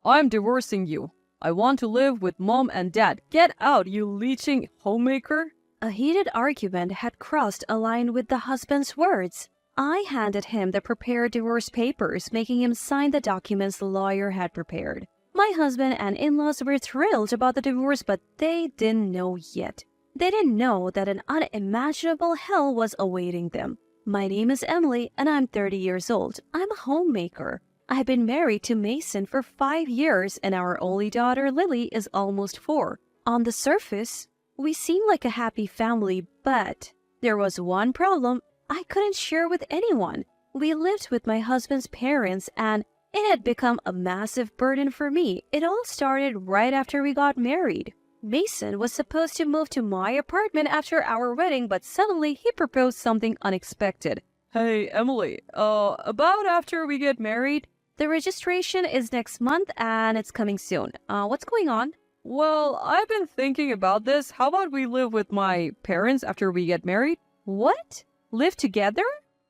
I'm divorcing you. I want to live with mom and dad. Get out, you leeching homemaker. A heated argument had crossed a line with the husband's words. I handed him the prepared divorce papers, making him sign the documents the lawyer had prepared. My husband and in-laws were thrilled about the divorce, but they didn't know yet. They didn't know that an unimaginable hell was awaiting them. My name is Emily, and I'm 30 years old. I'm a homemaker. I've been married to Mason for 5 years, and our only daughter, Lily, is almost 4. On the surface, we seem like a happy family, but there was one problem I couldn't share with anyone. We lived with my husband's parents, and it had become a massive burden for me. It all started right after we got married. Mason was supposed to move to my apartment after our wedding, but suddenly he proposed something unexpected. Hey, Emily, about after we get married? The registration is next month and it's coming soon. What's going on? Well, I've been thinking about this. How about we live with my parents after we get married? What? Live together?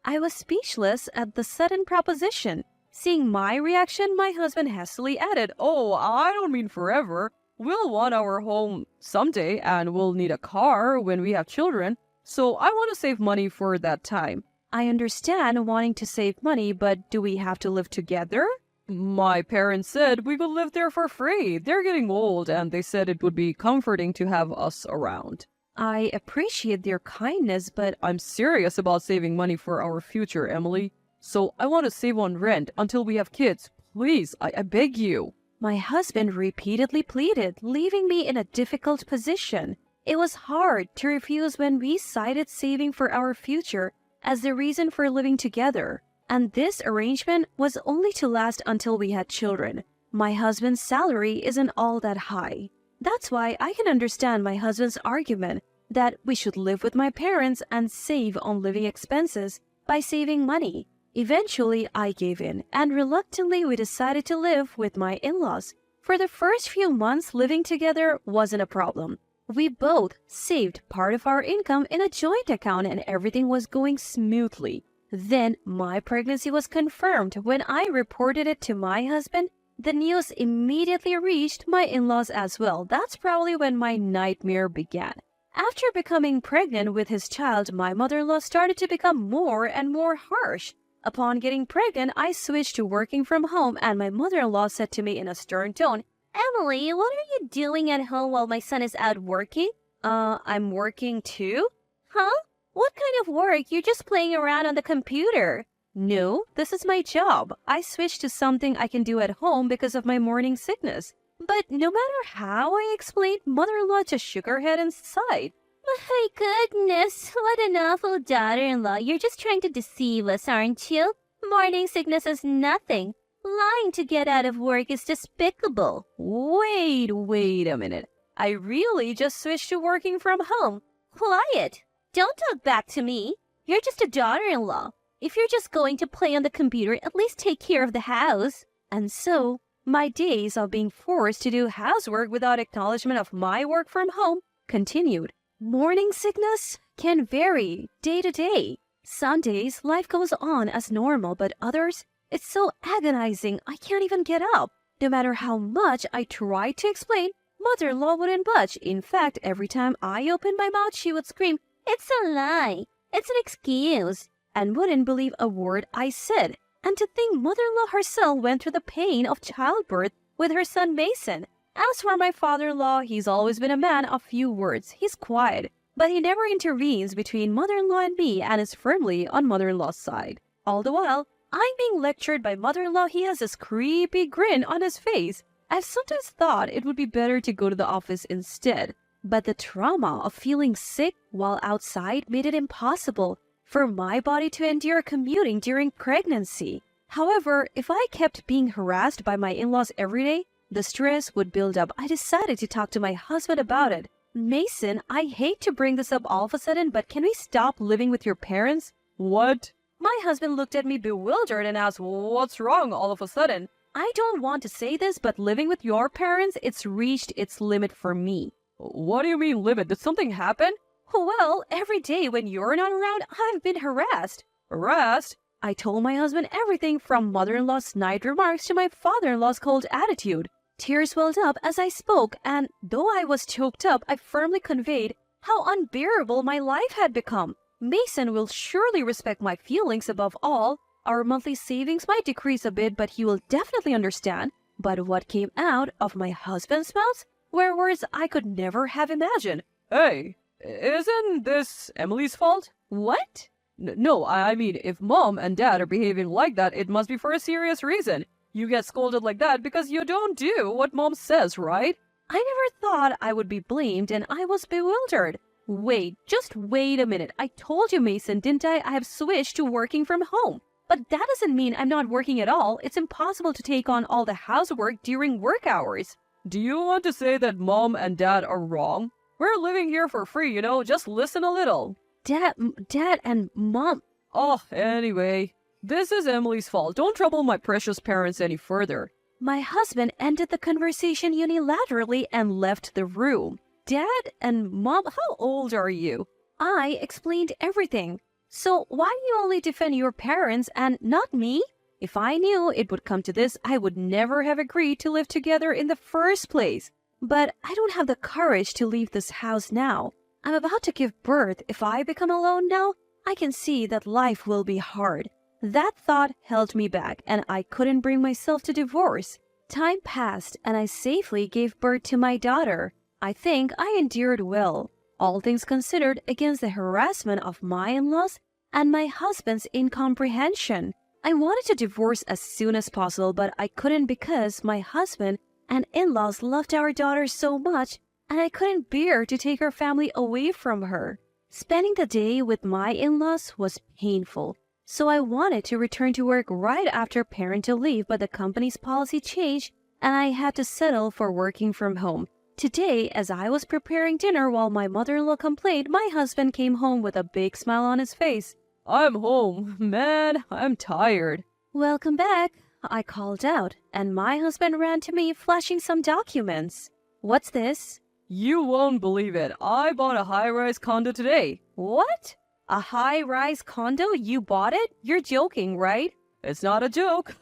I was speechless at the sudden proposition. Seeing my reaction, my husband hastily added, Oh, I don't mean forever. We'll want our home someday and we'll need a car when we have children. So I want to save money for that time. I understand wanting to save money, but do we have to live together? My parents said we could live there for free. They're getting old and they said it would be comforting to have us around. I appreciate their kindness, but I'm serious about saving money for our future, Emily. So I want to save on rent until we have kids. Please, I beg you. My husband repeatedly pleaded, leaving me in a difficult position. It was hard to refuse when we cited saving for our future as the reason for living together. And this arrangement was only to last until we had children. My husband's salary isn't all that high. That's why I can understand my husband's argument that we should live with my parents and save on living expenses by saving money. Eventually, I gave in, and reluctantly we decided to live with my in-laws. For the first few months, living together wasn't a problem. We both saved part of our income in a joint account and everything was going smoothly. Then, my pregnancy was confirmed. When I reported it to my husband, the news immediately reached my in-laws as well. That's probably when my nightmare began. After becoming pregnant with his child, my mother-in-law started to become more and more harsh. Upon getting pregnant, I switched to working from home, and my mother-in-law said to me in a stern tone, Emily, what are you doing at home while my son is out working? I'm working too? Huh? What kind of work? You're just playing around on the computer. No, this is my job. I switched to something I can do at home because of my morning sickness. But no matter how I explained, mother-in-law just shook her head and sighed. My goodness, what an awful daughter-in-law. You're just trying to deceive us, aren't you? Morning sickness is nothing. Lying to get out of work is despicable. Wait a minute. I really just switched to working from home. Quiet. Don't talk back to me. You're just a daughter-in-law. If you're just going to play on the computer, at least take care of the house. And so, my days of being forced to do housework without acknowledgement of my work from home continued. Morning sickness can vary day to day. Some days, life goes on as normal, but others, it's so agonizing I can't even get up. No matter how much I tried to explain, mother-in-law wouldn't budge. In fact, every time I opened my mouth, she would scream, It's a lie. It's an excuse. And wouldn't believe a word I said. And to think mother-in-law herself went through the pain of childbirth with her son Mason. As for my father-in-law, he's always been a man of few words. He's quiet, but he never intervenes between mother-in-law and me and is firmly on mother-in-law's side. All the while, I'm being lectured by mother-in-law. He has this creepy grin on his face. I've sometimes thought it would be better to go to the office instead. But the trauma of feeling sick while outside made it impossible for my body to endure commuting during pregnancy. However, if I kept being harassed by my in-laws every day, the stress would build up. I decided to talk to my husband about it. Mason, I hate to bring this up all of a sudden, but can we stop living with your parents? What? My husband looked at me bewildered and asked, What's wrong all of a sudden? I don't want to say this, but living with your parents, it's reached its limit for me. What do you mean limit? Did something happen? Well, every day when you're not around, I've been harassed. Harassed? I told my husband everything from mother-in-law's snide remarks to my father-in-law's cold attitude. Tears welled up as I spoke, and though I was choked up, I firmly conveyed how unbearable my life had become. Mason will surely respect my feelings above all. Our monthly savings might decrease a bit, but he will definitely understand. But what came out of my husband's mouth were words I could never have imagined. Hey, isn't this Emily's fault? What? No, I mean, if mom and dad are behaving like that, it must be for a serious reason. You get scolded like that because you don't do what mom says, right? I never thought I would be blamed, and I was bewildered. Wait, just wait a minute. I told you, Mason, didn't I? I have switched to working from home. But that doesn't mean I'm not working at all. It's impossible to take on all the housework during work hours. Do you want to say that mom and dad are wrong? We're living here for free, you know, just listen a little. Dad and Mom. Oh, anyway, this is Emily's fault. Don't trouble my precious parents any further. My husband ended the conversation unilaterally and left the room. Dad and Mom, how old are you? I explained everything. So why do you only defend your parents and not me? If I knew it would come to this, I would never have agreed to live together in the first place. But I don't have the courage to leave this house now. I'm about to give birth. If I become alone now, I can see that life will be hard. That thought held me back, and I couldn't bring myself to divorce. Time passed, and I safely gave birth to my daughter. I think I endured well, all things considered, against the harassment of my in-laws and my husband's incomprehension. I wanted to divorce as soon as possible, but I couldn't because my husband and in-laws loved our daughter so much, and I couldn't bear to take her family away from her. Spending the day with my in-laws was painful, so I wanted to return to work right after parental leave, but the company's policy changed, and I had to settle for working from home. Today, as I was preparing dinner while my mother-in-law complained, my husband came home with a big smile on his face. I'm home. Man, I'm tired. Welcome back, I called out, and my husband ran to me, flashing some documents. What's this? You won't believe it. I bought a high-rise condo today. What? A high-rise condo? You bought it? You're joking, right? It's not a joke.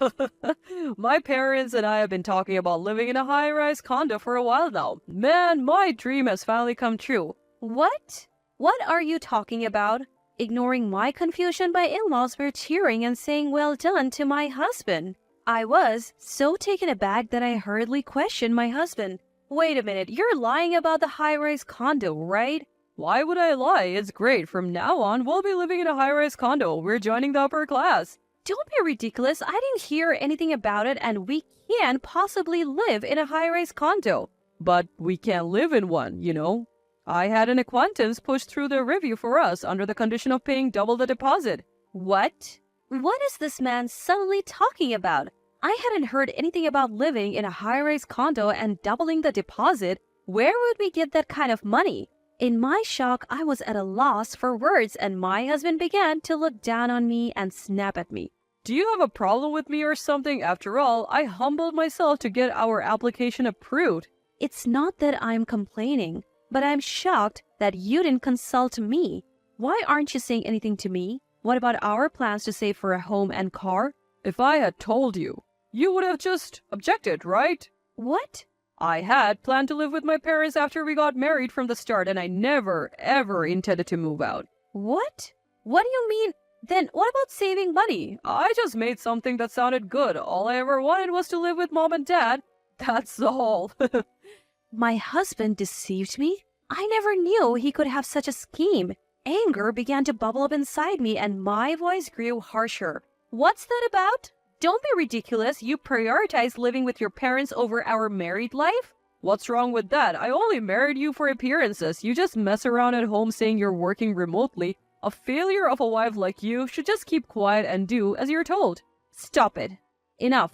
My parents and I have been talking about living in a high-rise condo for a while now. Man, my dream has finally come true. What? What are you talking about? Ignoring my confusion, my in-laws were cheering and saying well done to my husband. I was so taken aback that I hurriedly questioned my husband. Wait a minute, you're lying about the high-rise condo, right? Why would I lie? It's great. From now on, we'll be living in a high-rise condo. We're joining the upper class. Don't be ridiculous. I didn't hear anything about it, and we can't possibly live in a high-rise condo. But we can't live in one, you know. I had an acquaintance push through the review for us under the condition of paying double the deposit. What? What is this man suddenly talking about? I hadn't heard anything about living in a high-rise condo and doubling the deposit. Where would we get that kind of money? In my shock, I was at a loss for words, and my husband began to look down on me and snap at me. Do you have a problem with me or something? After all, I humbled myself to get our application approved. It's not that I'm complaining, but I'm shocked that you didn't consult me. Why aren't you saying anything to me? What about our plans to save for a home and car? If I had told you, you would have just objected, right? What? I had planned to live with my parents after we got married from the start, and I never, ever intended to move out. What? What do you mean? Then what about saving money? I just made something that sounded good. All I ever wanted was to live with mom and dad. That's all. My husband deceived me? I never knew he could have such a scheme. Anger began to bubble up inside me, and my voice grew harsher. What's that about? Don't be ridiculous. You prioritize living with your parents over our married life? What's wrong with that? I only married you for appearances. You just mess around at home saying you're working remotely. A failure of a wife like you should just keep quiet and do as you're told. Stop it. Enough.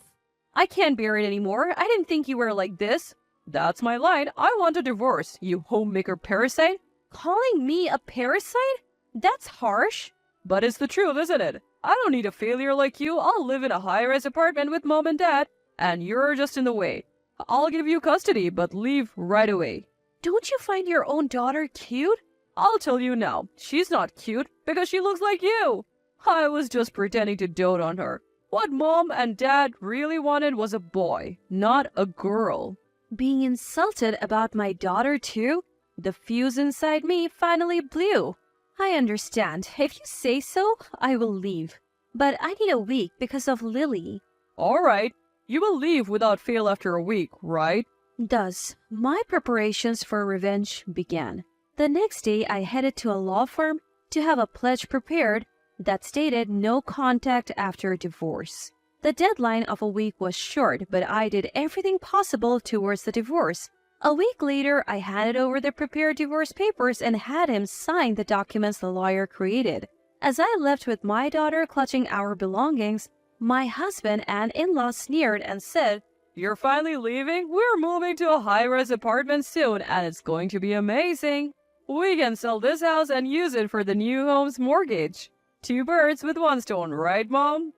I can't bear it anymore. I didn't think you were like this. That's my line. I want a divorce, you homemaker parasite. Calling me a parasite? That's harsh. But it's the truth, isn't it? I don't need a failure like you. I'll live in a high-rise apartment with mom and dad, and you're just in the way. I'll give you custody, but leave right away. Don't you find your own daughter cute? I'll tell you now, she's not cute because she looks like you. I was just pretending to dote on her. What Mom and Dad really wanted was a boy, not a girl. Being insulted about my daughter too? The fuse inside me finally blew. I understand. If you say so, I will leave. But I need a week because of Lily. Alright, you will leave without fail after a week, right? Thus, my preparations for revenge began. The next day, I headed to a law firm to have a pledge prepared that stated no contact after divorce. The deadline of a week was short, but I did everything possible towards the divorce. A week later, I handed over the prepared divorce papers and had him sign the documents the lawyer created. As I left with my daughter clutching our belongings, my husband and in-laws sneered and said, "You're finally leaving? We're moving to a high-rise apartment soon, and it's going to be amazing. We can sell this house and use it for the new home's mortgage. 2 birds with 1 stone, right, Mom?"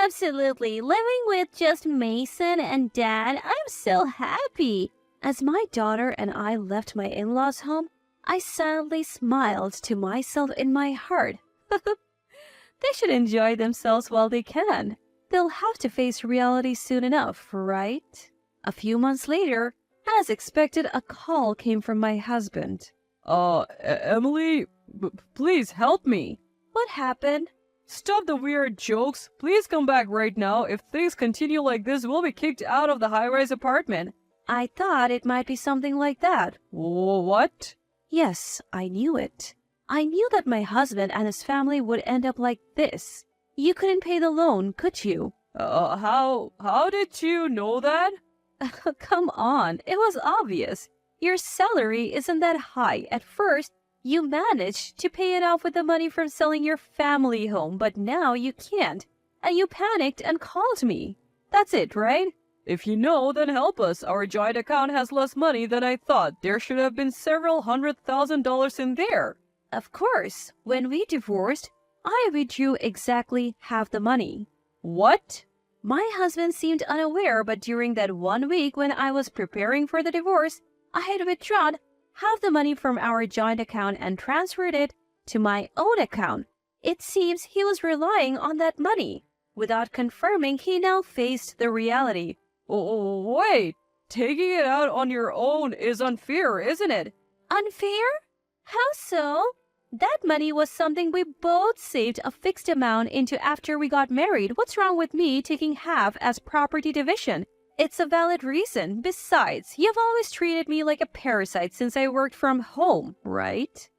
"Absolutely. Living with just Mason and Dad, I'm so happy." As my daughter and I left my in-laws' home, I silently smiled to myself in my heart. They should enjoy themselves while they can. They'll have to face reality soon enough, right? A few months later, as expected, a call came from my husband. Emily, please help me." "What happened?" "Stop the weird jokes. Please come back right now. If things continue like this, we'll be kicked out of the high-rise apartment." I thought it might be something like that. What? Yes, I knew it. I knew that my husband and his family would end up like this. You couldn't pay the loan, could you? How did you know that? Come on, it was obvious. Your salary isn't that high. At first, you managed to pay it off with the money from selling your family home, but now you can't. And you panicked and called me. That's it, right? If you know, then help us. Our joint account has less money than I thought. There should have been several $100,000 in there. Of course. When we divorced, I withdrew exactly half the money. What? My husband seemed unaware, but during that 1 week when I was preparing for the divorce, I had withdrawn half the money from our joint account and transferred it to my own account. It seems he was relying on that money. Without confirming, he now faced the reality. Oh, wait. Taking it out on your own is unfair, isn't it? Unfair? How so? That money was something we both saved a fixed amount into after we got married. What's wrong with me taking half as property division? It's a valid reason. Besides, you've always treated me like a parasite since I worked from home, right?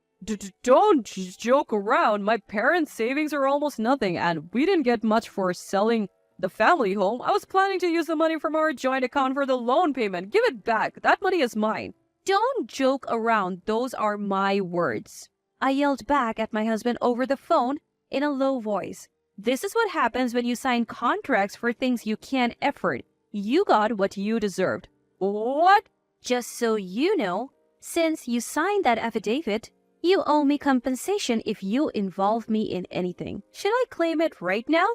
Don't joke around. My parents' savings are almost nothing, and we didn't get much for selling the family home. I was planning to use the money from our joint account for the loan payment. Give it back. That money is mine. Don't joke around. Those are my words. I yelled back at my husband over the phone in a low voice. This is what happens when you sign contracts for things you can't afford. You got what you deserved. What? Just so you know, since you signed that affidavit, you owe me compensation if you involve me in anything. Should I claim it right now?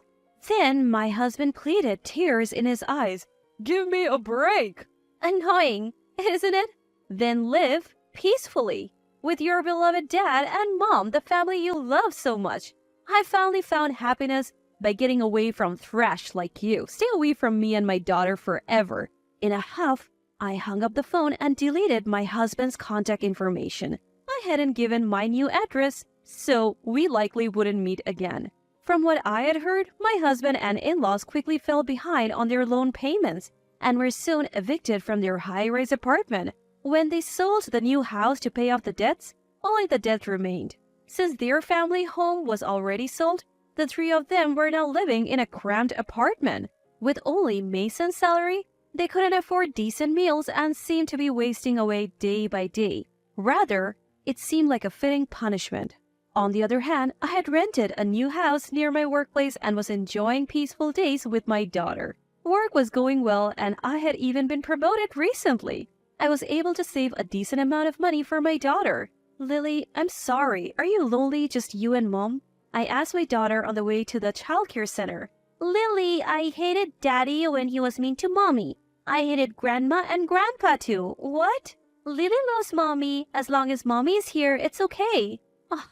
Then my husband pleaded, tears in his eyes. Give me a break. Annoying, isn't it? Then live peacefully with your beloved dad and mom, the family you love so much. I finally found happiness by getting away from thrash like you. Stay away from me and my daughter forever. In a huff, I hung up the phone and deleted my husband's contact information. I hadn't given my new address, so we likely wouldn't meet again. From what I had heard, my husband and in-laws quickly fell behind on their loan payments and were soon evicted from their high-rise apartment. When they sold the new house to pay off the debts, only the debt remained. Since their family home was already sold, the 3 of them were now living in a cramped apartment. With only Mason's salary, they couldn't afford decent meals and seemed to be wasting away day by day. Rather, it seemed like a fitting punishment. On the other hand, I had rented a new house near my workplace and was enjoying peaceful days with my daughter. Work was going well and I had even been promoted recently. I was able to save a decent amount of money for my daughter. Lily, I'm sorry. Are you lonely, just you and mom? I asked my daughter on the way to the childcare center. Lily, I hated daddy when he was mean to mommy. I hated grandma and grandpa too. What? Lily loves mommy. As long as mommy is here, it's okay.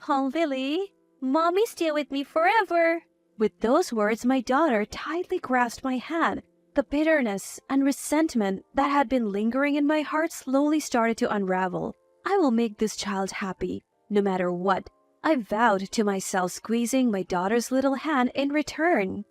Oh, Lily. Mommy, stay with me forever. With those words, my daughter tightly grasped my hand. The bitterness and resentment that had been lingering in my heart slowly started to unravel. I will make this child happy, no matter what, I vowed to myself, squeezing my daughter's little hand in return.